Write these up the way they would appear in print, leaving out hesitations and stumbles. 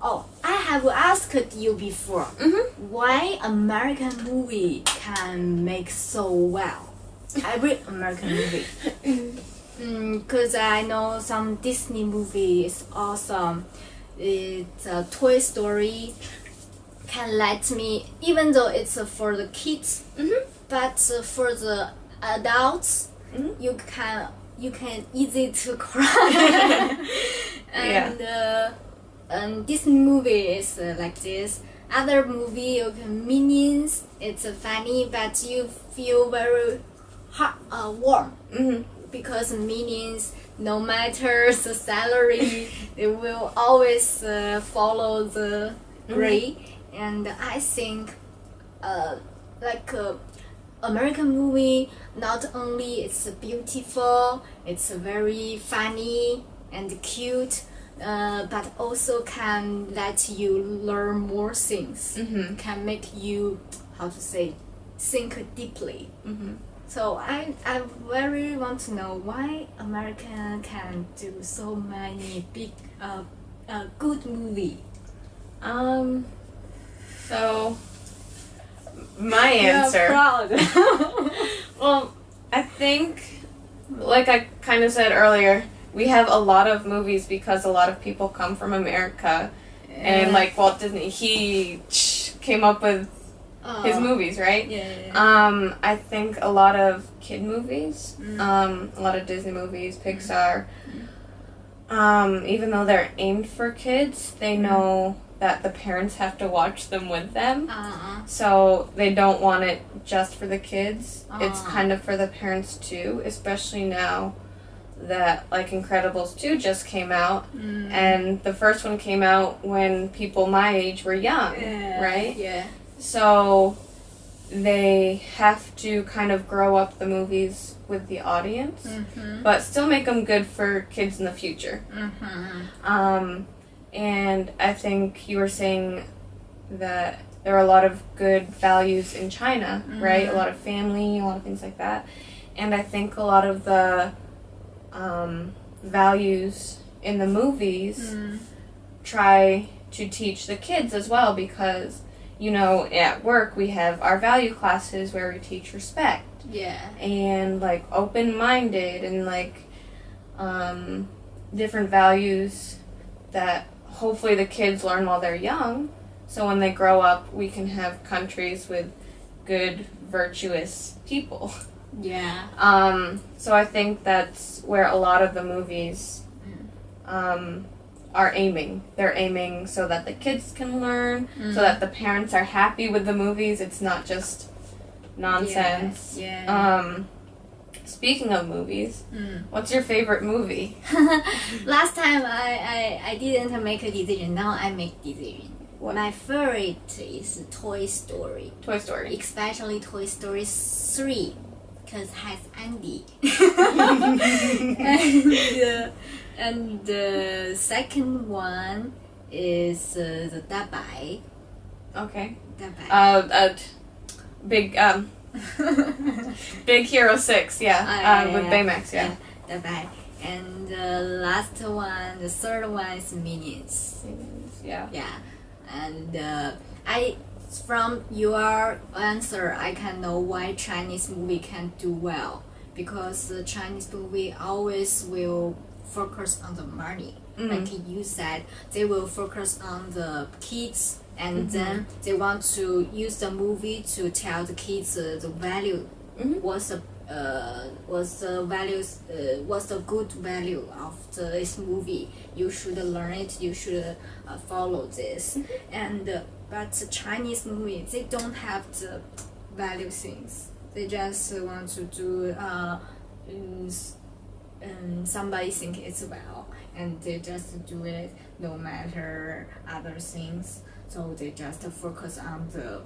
Oh, I have asked you before. Why American movie can make so well? Every American movie. Because I know some Disney movie is awesome. It's Toy Story. Can let me, even though it's for the kids, but for the adults, you can easy to cry. And this movie is like this. Other movie, you can Minions. It's funny, but you feel very warm because Minions, no matter the salary, they will always follow the grade. And I think, American movie, not only it's beautiful, it's very funny and cute, but also can let you learn more things. Can make you, think deeply. So I very want to know why American can do so many big, good movie. So, my answer. You're proud. Well, I think, like I kind of said earlier, we have a lot of movies because a lot of people come from America. And like Walt Disney, he came up with his movies, right? I think a lot of kid movies, a lot of Disney movies, Pixar, even though they're aimed for kids, they know that the parents have to watch them with them. So they don't want it just for the kids. It's kind of for the parents too, especially now that like Incredibles 2 just came out, and the first one came out when people my age were young, right? Yeah. So they have to kind of grow up the movies with the audience, but still make them good for kids in the future. And I think you were saying that there are a lot of good values in China, right? A lot of family, a lot of things like that. And I think a lot of the values in the movies try to teach the kids as well, because, you know, at work we have our value classes where we teach respect. And like open-minded and like different values that hopefully the kids learn while they're young, so when they grow up we can have countries with good, virtuous people. So I think that's where a lot of the movies are aiming. They're aiming so that the kids can learn, so that the parents are happy with the movies. It's not just nonsense. Speaking of movies, what's your favorite movie? Last time I didn't make a decision. Now I make decision. What? My favorite is Toy Story. Toy Story. Especially Toy Story 3, because it has Andy. and the second one is the Dabai. Okay. Dabai. Big Big Hero 6, with Baymax, Dabai. And the last one, the third one is Minions. Yeah. And from your answer, I can know why Chinese movie can do well, because the Chinese movie always will focus on the money. Like you said, they will focus on the kids, and then they want to use the movie to tell the kids the value. What's the values? What's the good value of this movie? You should learn it. You should follow this. But the Chinese movie, they don't have the value things. They just want to do. Somebody think it's well, and they just do it no matter other things. So they just focus on the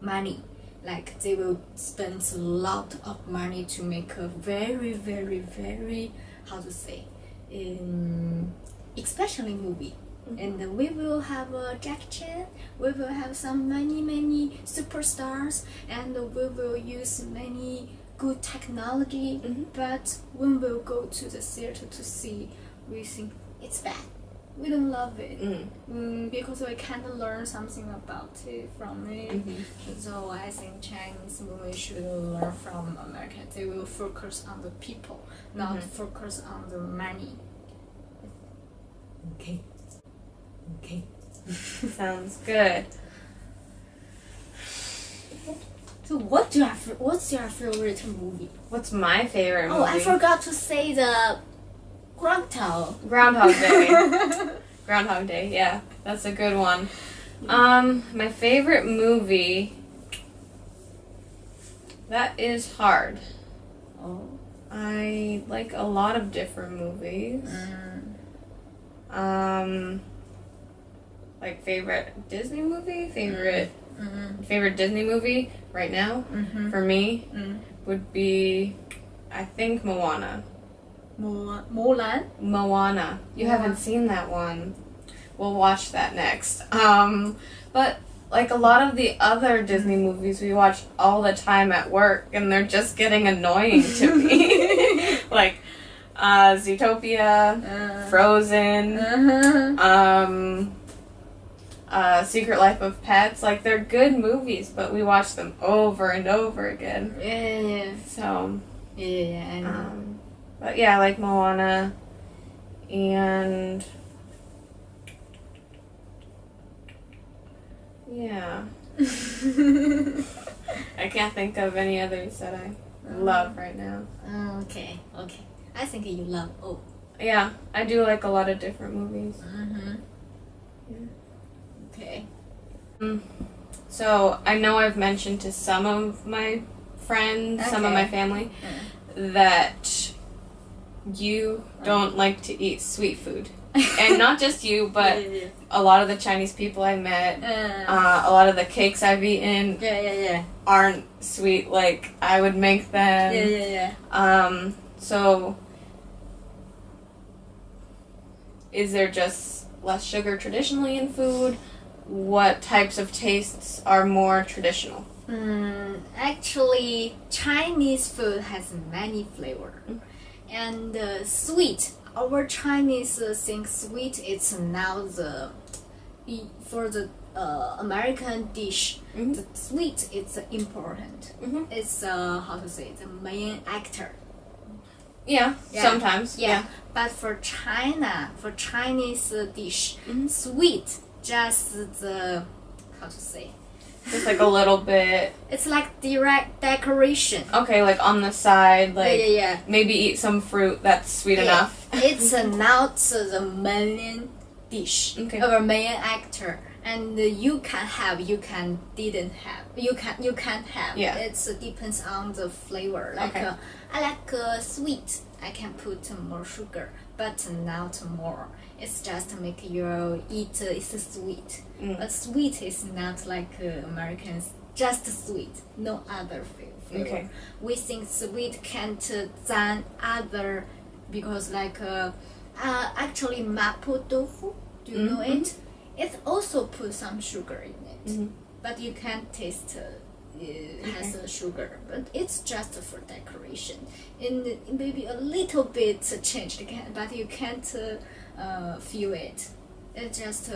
money. Like they will spend a lot of money to make a very, very, very, especially movie. And we will have Jackie Chan, we will have some many superstars, and we will use many good technology. But when we go to the theater to see, we think it's bad. we don't love it. Because we can't learn something about it from it. So I think Chinese movie should learn from America. They will focus on the people, not focus on the money. Okay. Sounds good. So what's your favorite movie? What's my favorite movie? Oh, I forgot to say the Groundhog Day. Groundhog Day, yeah. That's a good one. My favorite movie, that is hard. Oh. I like a lot of different movies. Like favorite Disney movie? Favorite Disney movie right now for me would be, I think, Moana. Mulan? Moana. You haven't seen that one. We'll watch that next. But like a lot of the other Disney movies we watch all the time at work, and they're just getting annoying to me. Like Zootopia, Frozen, Secret Life of Pets. Like, they're good movies, but we watch them over and over again. Yeah. So. Yeah, I know. But yeah, I like Moana, and yeah. I can't think of any others that I love right now. Okay. I think you love all. Yeah, I do like a lot of different movies. Okay. So I know I've mentioned to some of my friends, some of my family, that you don't like to eat sweet food. And not just you, but a lot of the Chinese people I met, a lot of the cakes I've eaten aren't sweet like I would make them. So is there just less sugar traditionally in food? What types of tastes are more traditional? Actually, Chinese food has many flavor. And sweet, our Chinese think sweet it's now for the American dish. The sweet it's important. It's how to say, the main actor. Yeah, sometimes. Yeah. But for China, for Chinese dish, sweet just the, how to say, just like a little bit. It's like direct decoration. Okay, like on the side, like yeah. Maybe eat some fruit that's sweet enough. It's not the main dish or main actor, and you can have, you can didn't have, you can't have. Yeah. It depends on the flavor. Like I like sweet. I can put more sugar, but not more. It's just to make you eat. It's sweet, but sweet is not like Americans. Just sweet, no other flavor. Okay. We think sweet can't than other because like actually mapo tofu. Do you know it? It also put some sugar in it, but you can't taste. It has sugar, but it's just for decoration. And maybe a little bit changed, but you can't feel it. It's just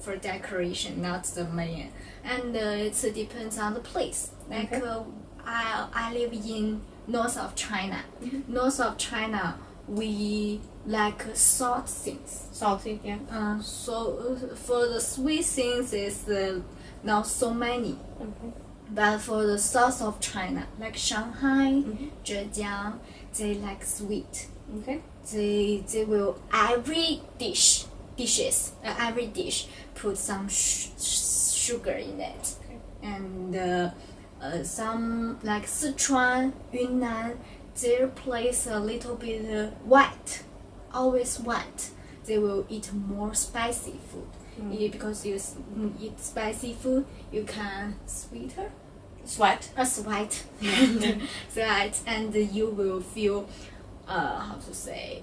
for decoration, not the main. And it depends on the place. Like I live in north of China. North of China, we like salt things. Salty, yeah. So for the sweet things, is not so many. But for the south of China, like Shanghai, Zhejiang, they like sweet. They will every dish put some sugar in it. And some like Sichuan, Yunnan, their place a little bit white, always white. They will eat more spicy food. Because you eat spicy food, you can sweat, and you will feel how to say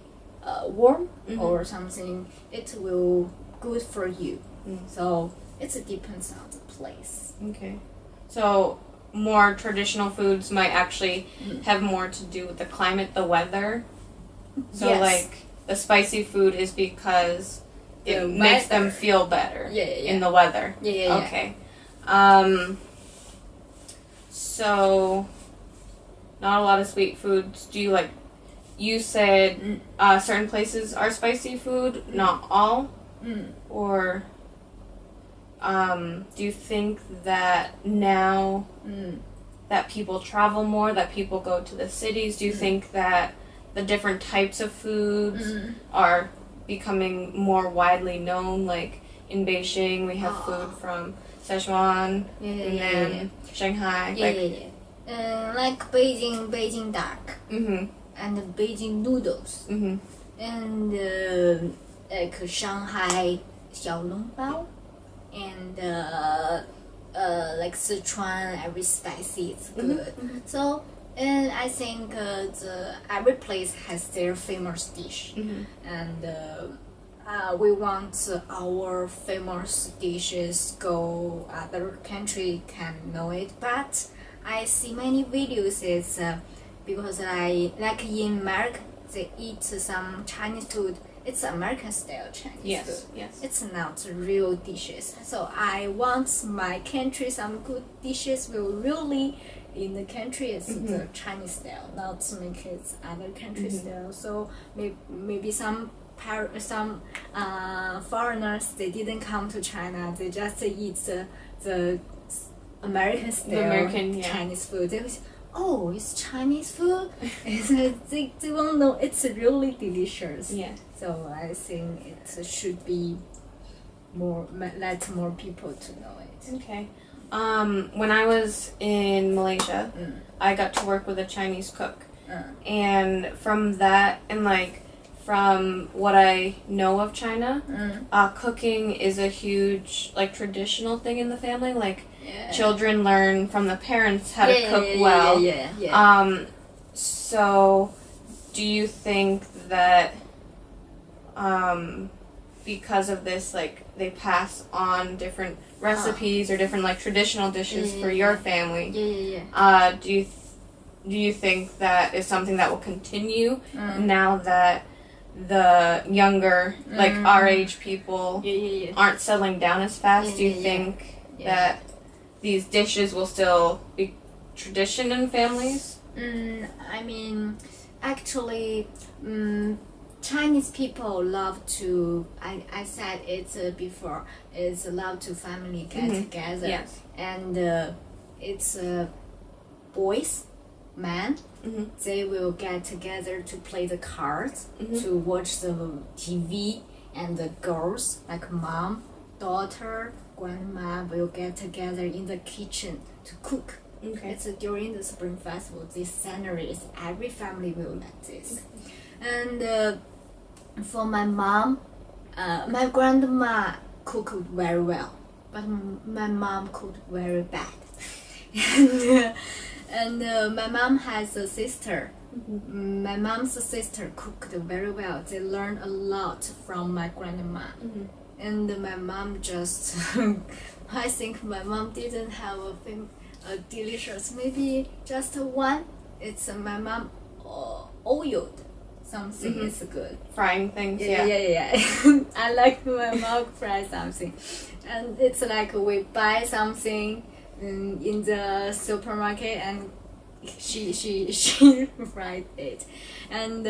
warm or something. It will good for you. So it depends on the place. Okay, so more traditional foods might actually have more to do with the climate, the weather. So like the spicy food is because it The makes them weather. feel better Yeah, yeah, yeah. in the weather. Yeah, yeah, yeah. Okay. So not a lot of sweet foods. Do you like? You said certain places are spicy food, not all, or do you think that now that people travel more, that people go to the cities, do you think that the different types of foods are becoming more widely known? Like in Beijing, we have food from Sichuan, and then Shanghai. Like Beijing duck and Beijing noodles and like Shanghai 小笼包 and like Sichuan every spicy it's good. So and I think every place has their famous dish and we want our famous dishes go other country can know it, but I see many videos is because I like in America they eat some Chinese food. It's American style Chinese food. Yes. It's not real dishes. So I want my country some good dishes will really in the country is the Chinese style, not to make it other country style. So maybe some foreigners they didn't come to China. They just eat the American style Chinese food. They was, oh, it's Chinese food. they won't know it's really delicious. Yeah. So I think it should be let more people to know it. Okay. When I was in Malaysia, I got to work with a Chinese cook, and from that and like from what I know of China, cooking is a huge like traditional thing in the family. Like children learn from the parents how to cook well. So do you think that because of this, like they pass on different recipes or different like traditional dishes for your family? Do you think that is something that will continue now that the younger, like our age people aren't settling down as fast? Do you think that these dishes will still be tradition in families? I mean, actually, Chinese people love to. I said it before. It's love to family get together. Yes. And it's boys, men. They will get together to play the cards, to watch the TV, and the girls like mom, daughter, grandma will get together in the kitchen to cook. Okay. It's during the Spring Festival. This scenery is every family will like this. And for my mom, my grandma cooked very well, but my mom cooked very bad. and my mom has a sister. My mom's sister cooked very well. They learned a lot from my grandma. And my mom just, I think my mom didn't have a delicious, maybe just one. It's my mom oiled something is good. Frying things, Yeah. I like my mom fry something. And it's like we buy something in the supermarket and she fried it. And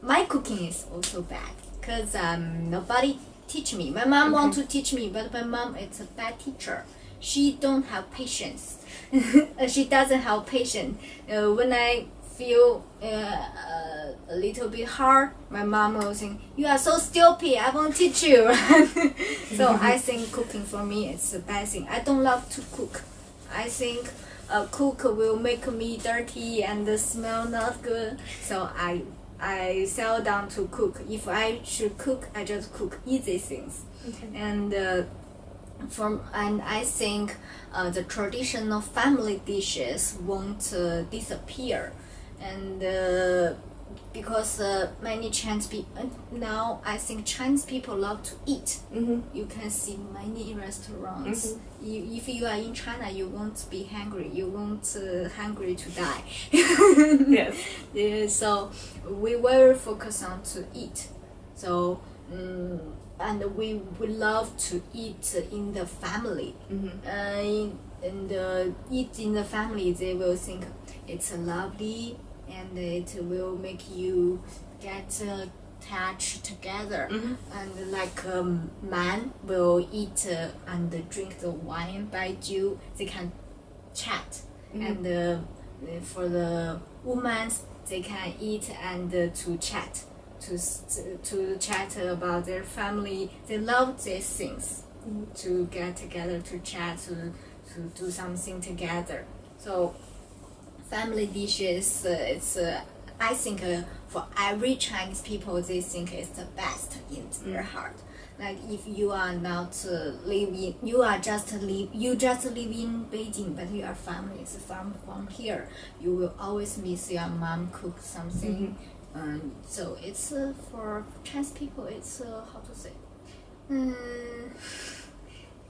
my cooking is also bad because nobody teach me. My mom want to teach me, but my mom is a bad teacher. She don't have patience. She doesn't have patience. When I feel a little bit hard, my mom will think, "You are so stupid. I won't teach you." So I think cooking for me is the best thing. I don't love to cook. I think cook will make me dirty and smell not good. So I seldom to cook. If I should cook, I just cook easy things. And I think the traditional family dishes won't disappear, and because many Chinese people now, I think Chinese people love to eat. You can see many restaurants. If you are in China, you won't be hungry. You won't hungry to die. Yes. Yeah, so we very focus on to eat. So and we love to eat in the family. Eat in the family, they will think it's lovely and it will make you get attached together. And like man will eat and drink the wine by you, they can chat. And for the women, they can eat and to chat. To chat about their family. They love these things, to get together, to chat, to do something together. So family dishes, it's I think for every Chinese people, they think it's the best in their heart. Like if you are not living, you just live in Beijing, but your family is from here. You will always miss your mom cook something. So it's for Chinese people, it's how to say,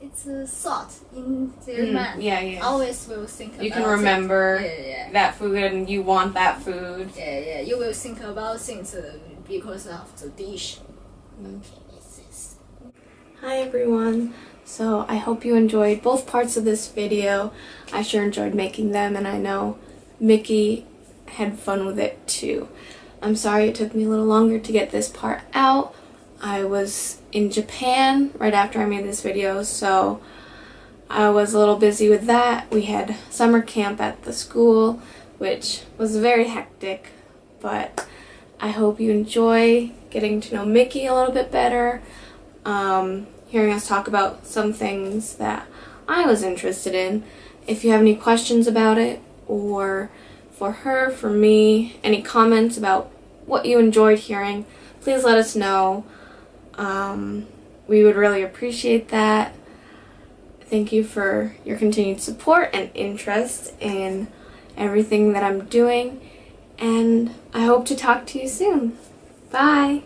it's a thought in their mind. Yeah. Always will think about it. You can remember Yeah. that food and you want that food. Yeah. You will think about things because of the dish. Okay, it's this. Hi everyone. So I hope you enjoyed both parts of this video. I sure enjoyed making them, and I know Mickey had fun with it too. I'm sorry it took me a little longer to get this part out. I was in Japan right after I made this video, so I was a little busy with that. We had summer camp at the school, which was very hectic, but I hope you enjoy getting to know Mickey a little bit better, hearing us talk about some things that I was interested in. If you have any questions about it, or for her, for me, any comments about what you enjoyed hearing, please let us know. We would really appreciate that. Thank you for your continued support and interest in everything that I'm doing, and I hope to talk to you soon. Bye!